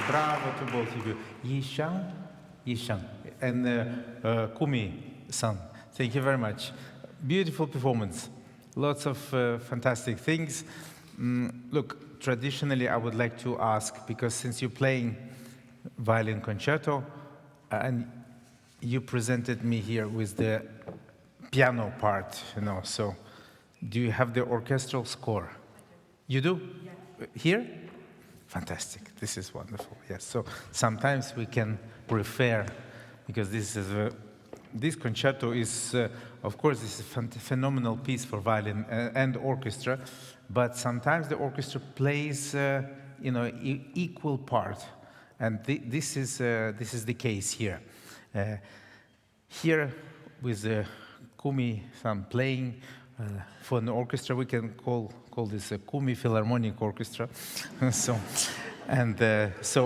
Bravo to both of you. Yixuan, and Kumi-san. Thank you very much. Beautiful performance. Lots of fantastic things. Look, traditionally I would like to ask, because since you're playing violin concerto, and you presented me here with the piano part, so do you have the orchestral score? You do? Yeah. Here? Fantastic. This is wonderful. Yes. So sometimes we can refer, because this concerto is, of course, this is a phenomenal piece for violin and orchestra, but sometimes the orchestra plays, equal part, and this is the case here. Here, with Kumi-san playing for an orchestra, we can call this a Kumi Philharmonic Orchestra. So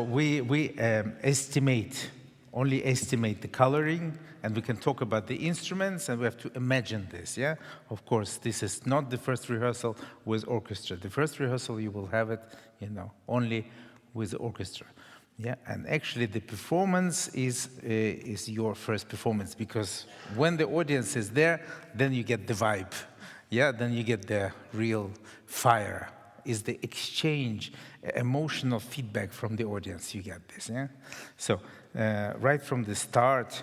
we only estimate the coloring, and we can talk about the instruments, and we have to imagine this. Yeah, of course, this is not the first rehearsal with orchestra. The first rehearsal you will have it, only with the orchestra. Yeah, and actually the performance is your first performance, because when the audience is there, then you get the vibe. Yeah, then you get the real fire. Is the exchange, emotional feedback from the audience. You get this, yeah? So right from the start,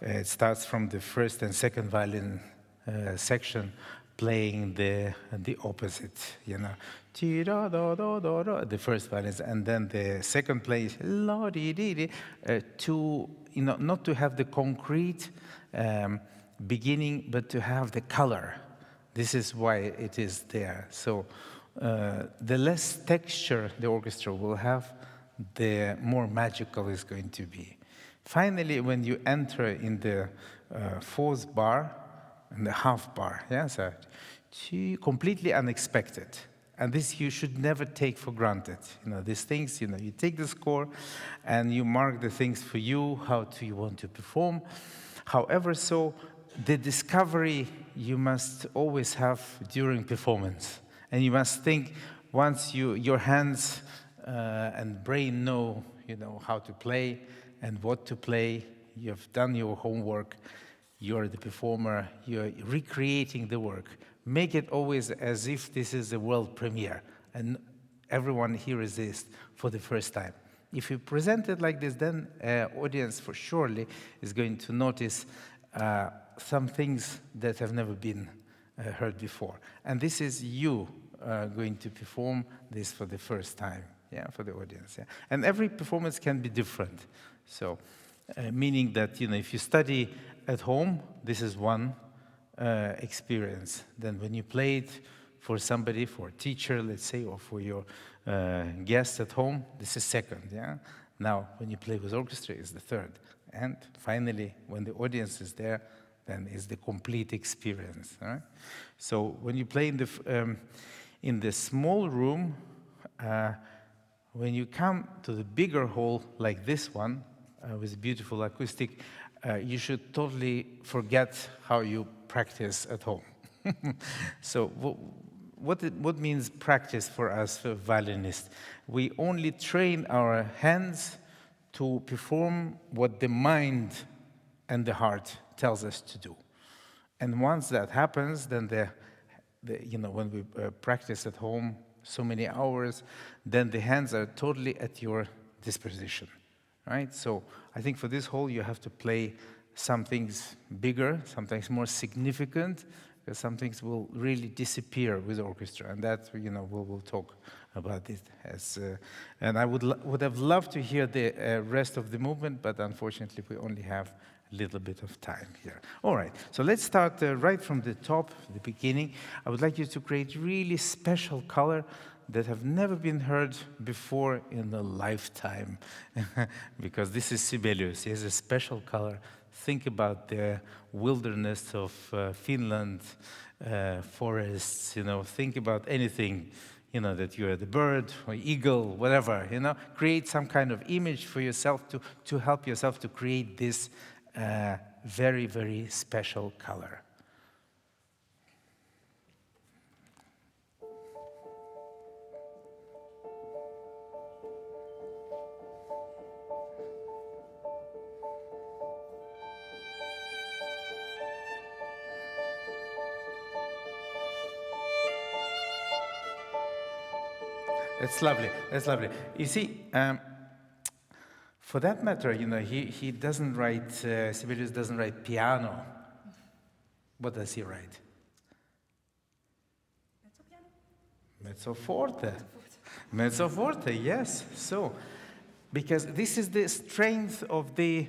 it starts from the first and second violin section, playing the opposite, the first violins, and then the second plays to not to have the concrete beginning, but to have the color. This is why it is there. So the less texture the orchestra will have, the more magical it's going to be. Finally, when you enter in the fourth bar and the half bar, so completely unexpected. And this you should never take for granted. These things, you take the score and you mark the things for you, how do you want to perform. However, so the discovery you must always have during performance. And you must think, once your hands and brain know, how to play and what to play, you've done your homework, you're the performer, you're recreating the work. Make it always as if this is a world premiere and everyone here is this for the first time. If you present it like this, then audience for surely is going to notice some things that have never been heard before. And this is you going to perform this for the first time, for the audience. And every performance can be different. So, meaning that, if you study at home, this is one experience. Then when you play it for somebody, for a teacher, let's say, or for your guests at home, this is second, Now, when you play with orchestra, it's the third. And finally, when the audience is there, then it's the complete experience, all right? So when you play in the small room, when you come to the bigger hall like this one, with beautiful acoustic, you should totally forget how you practice at home. So what means practice for us, for violinists? We only train our hands to perform what the mind and the heart tells us to do. And once that happens, then when we practice at home so many hours, then the hands are totally at your disposition, right? So I think for this whole, you have to play some things bigger, sometimes more significant, because some things will really disappear with the orchestra, and that we'll talk about it. And I would have loved to hear the rest of the movement, but unfortunately we only have a little bit of time here. All right, so let's start right from the top, the beginning. I would like you to create really special color that have never been heard before in a lifetime, because this is Sibelius. He has a special color. Think about the wilderness of Finland, forests, think about anything, that you are the bird or eagle, whatever, Create some kind of image for yourself to help yourself to create this very, very special color. That's lovely. That's lovely. You see, for that matter, he doesn't write. Sibelius doesn't write piano. What does he write? Mezzo forte. Mezzo forte. Yes. So, because this is the strength of the.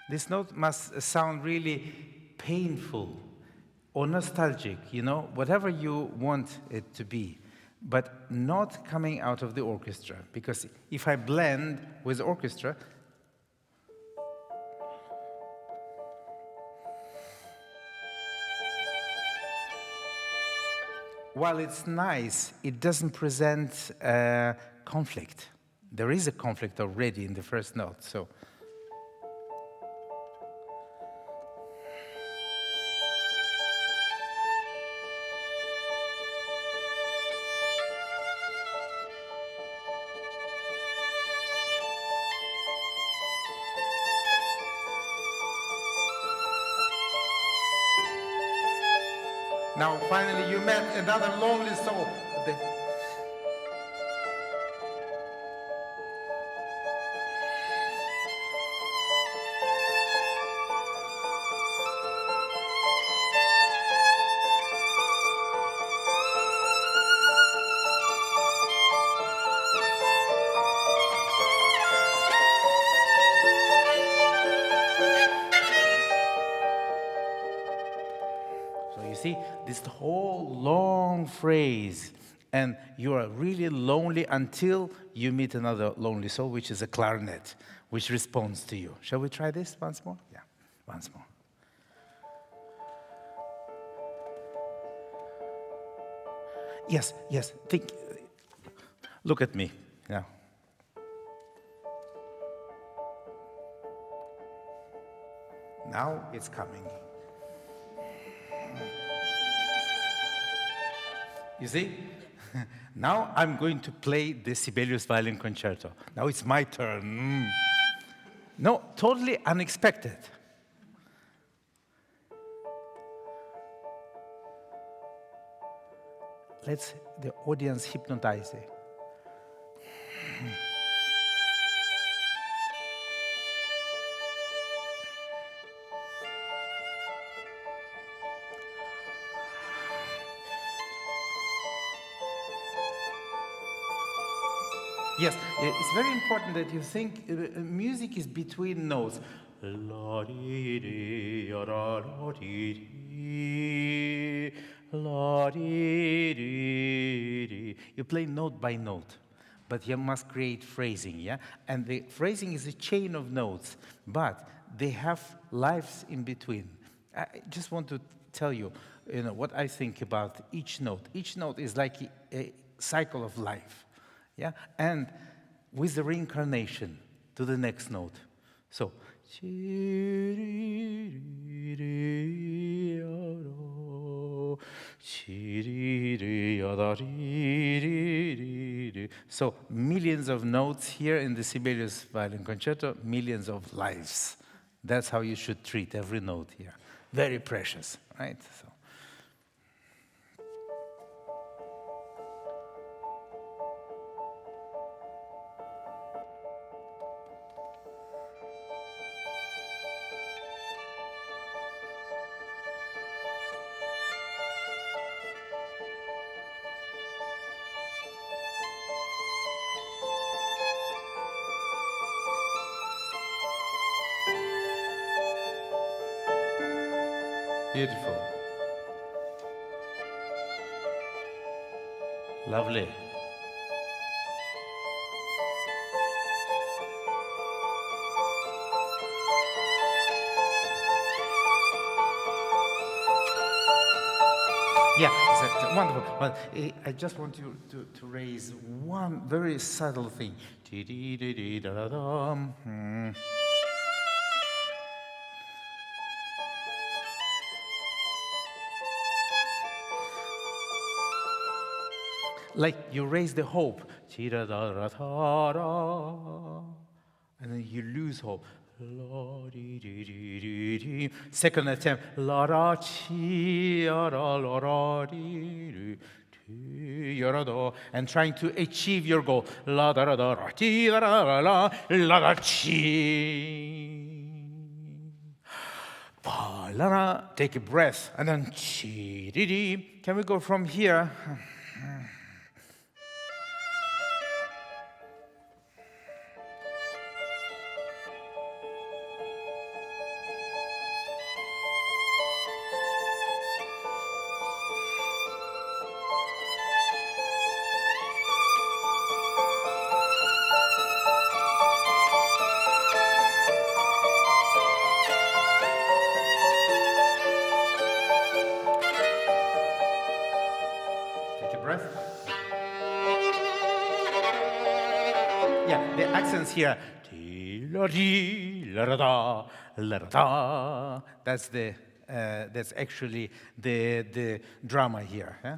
This note must sound really painful or nostalgic, whatever you want it to be, but not coming out of the orchestra. Because if I blend with orchestra, while it's nice, it doesn't present conflict. There is a conflict already in the first note, so. Now, finally, you met another lonely soul. See, this whole long phrase, and you are really lonely until you meet another lonely soul, which is a clarinet. which responds to you. Shall we try this once more? Yeah, once more. Yes, yes, look at me now. Now it's coming. You see? Now I'm going to play the Sibelius Violin Concerto. Now it's my turn. No, totally unexpected. Let's the audience hypnotize it. Yes, it's very important that you think music is between notes. You play note by note, but you must create phrasing, yeah? And the phrasing is a chain of notes, but they have lives in between. I just want to tell you, what I think about each note. Each note is like a cycle of life. Yeah, and with the reincarnation to the next note. So, so millions of notes here in the Sibelius Violin Concerto, millions of lives. That's how you should treat every note here. Very precious, right? So. Beautiful. Lovely. Yeah, exactly. Wonderful. But I just want you to raise one very subtle thing. Like you raise the hope, and then you lose hope. Second attempt, and trying to achieve your goal. Take a breath, and then can we go from here? Yeah, the accents here. That's actually the drama here. Yeah?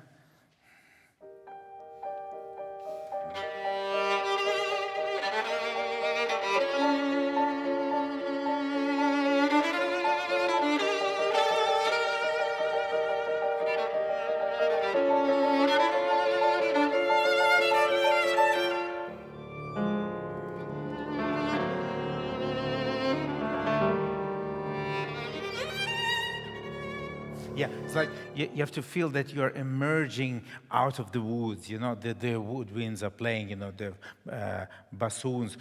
Yeah, it's like you have to feel that you're emerging out of the woods, the woodwinds are playing, the bassoons.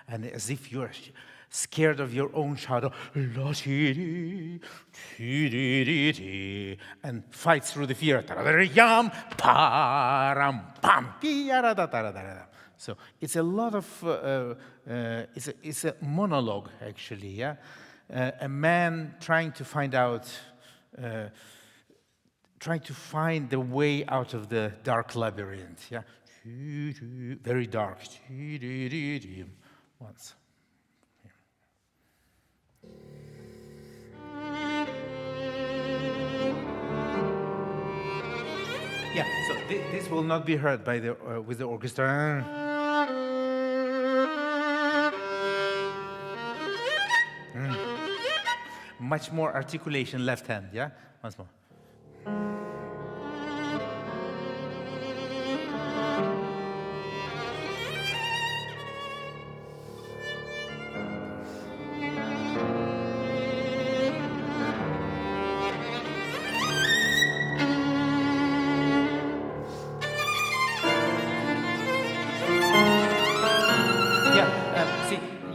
And as if you're scared of your own shadow, and fight through the fear. So it's a lot of, it's a monologue, actually, yeah? A man trying to find out, trying to find the way out of the dark labyrinth, yeah? Very dark. Once. Yeah, so this will not be heard by the with the orchestra. Much more articulation left hand, yeah? Once more.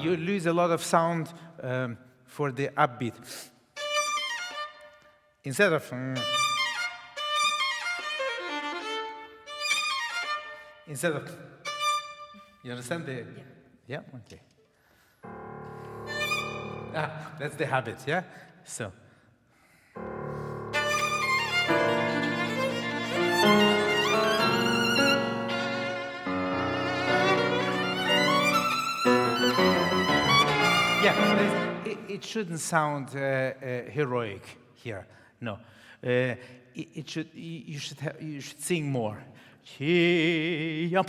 You lose a lot of sound for the upbeat. Instead of you understand the yeah okay. That's the habit, yeah. So. It shouldn't sound heroic here. No, it should. You should sing more. Can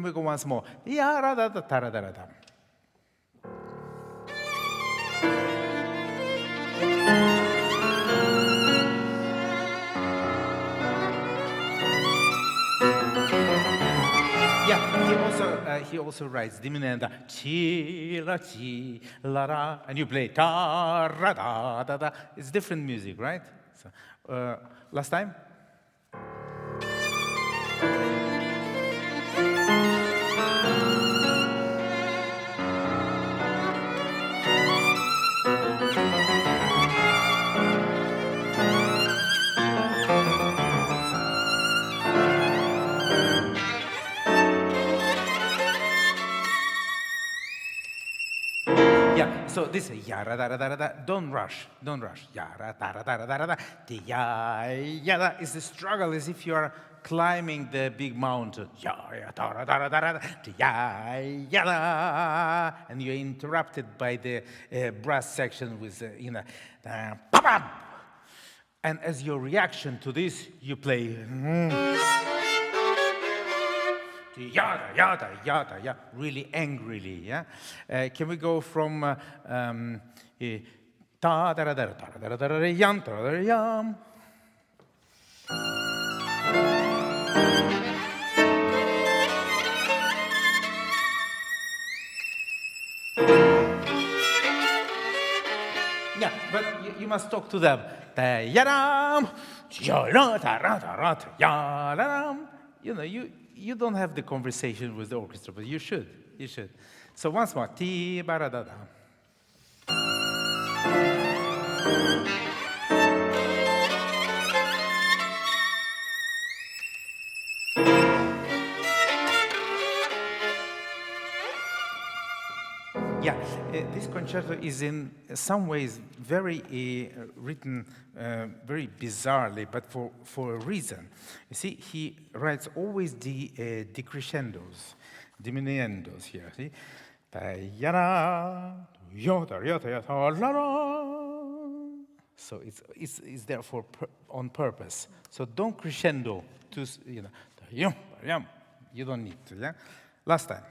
we go once more? He also writes diminuendo chi la ra, and you play ta ra da da da. It's different music, right? So, last time. So this ya ra da da da da. Don't rush. Ya ra da da da da da. The ya da is the struggle, as if you are climbing the big mountain. Ya da da da da da. The ya da, and you're interrupted by the brass section with and as your reaction to this, you play. Yada, really angrily, yeah? Can we go from ta da da da da da da yam da da yam? Yeah, but you must talk to them. Yadam, yadam. You know, you don't have the conversation with the orchestra, but you should. So once more. Ti bara da da. Yeah, this concerto is in some ways very written very bizarrely, but for a reason. You see, he writes always the decrescendos, diminuendos here. See, so it's there on purpose. So don't crescendo to you don't need to. Yeah, last time.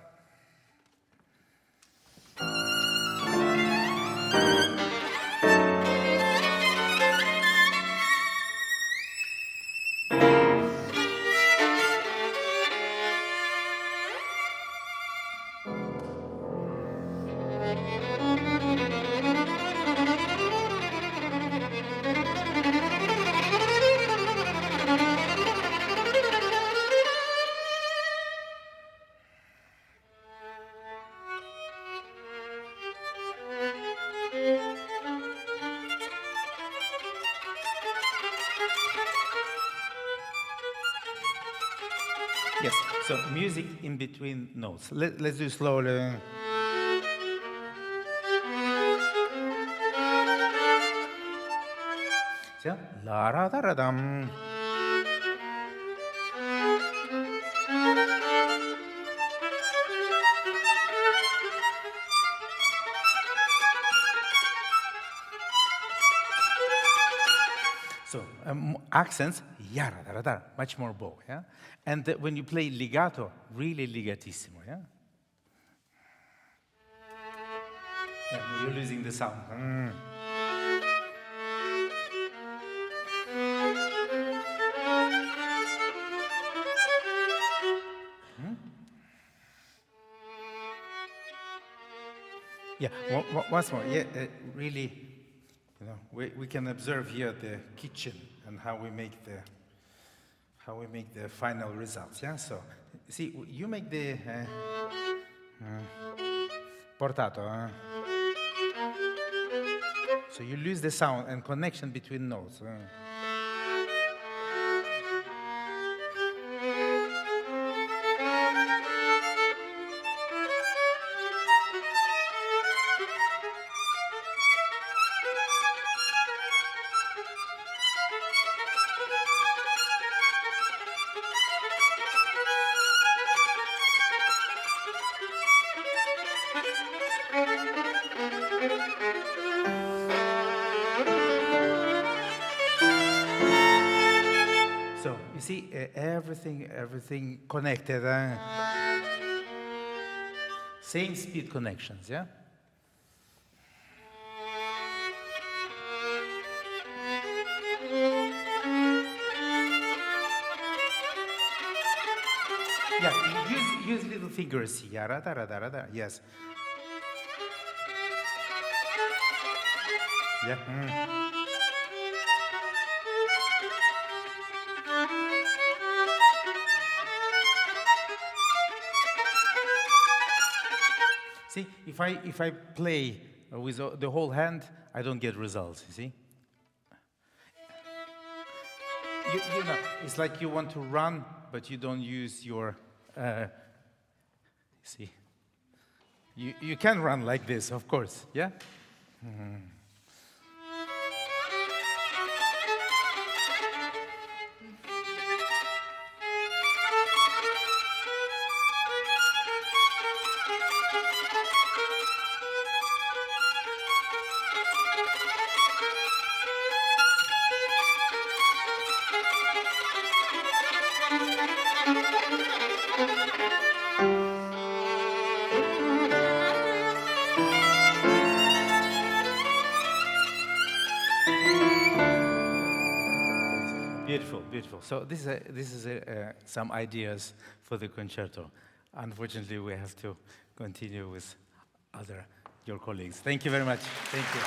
Yes, so music in between notes. Let's do slowly. So, la ra da ra dum. So accents, yara da da, much more bow, yeah. And when you play legato, really legatissimo, yeah. Yeah, you're losing the sound. Yeah, once more. Yeah, really, you know, we can observe here the kitchen and how we make the final results. Yeah. So, see, you make the portato. So you lose the sound and connection between notes. So you see, everything connected. Same speed connections, yeah? Yeah, use little fingers. Yeah, da, da, da, da, yes. Yeah. See, if I play with the whole hand, I don't get results. You see? You know, it's like you want to run, but you don't use your. See, you can run like this, of course. Yeah. Beautiful, beautiful. So this is some ideas for the concerto. Unfortunately, we have to continue with your colleagues. Thank you very much. Thank you.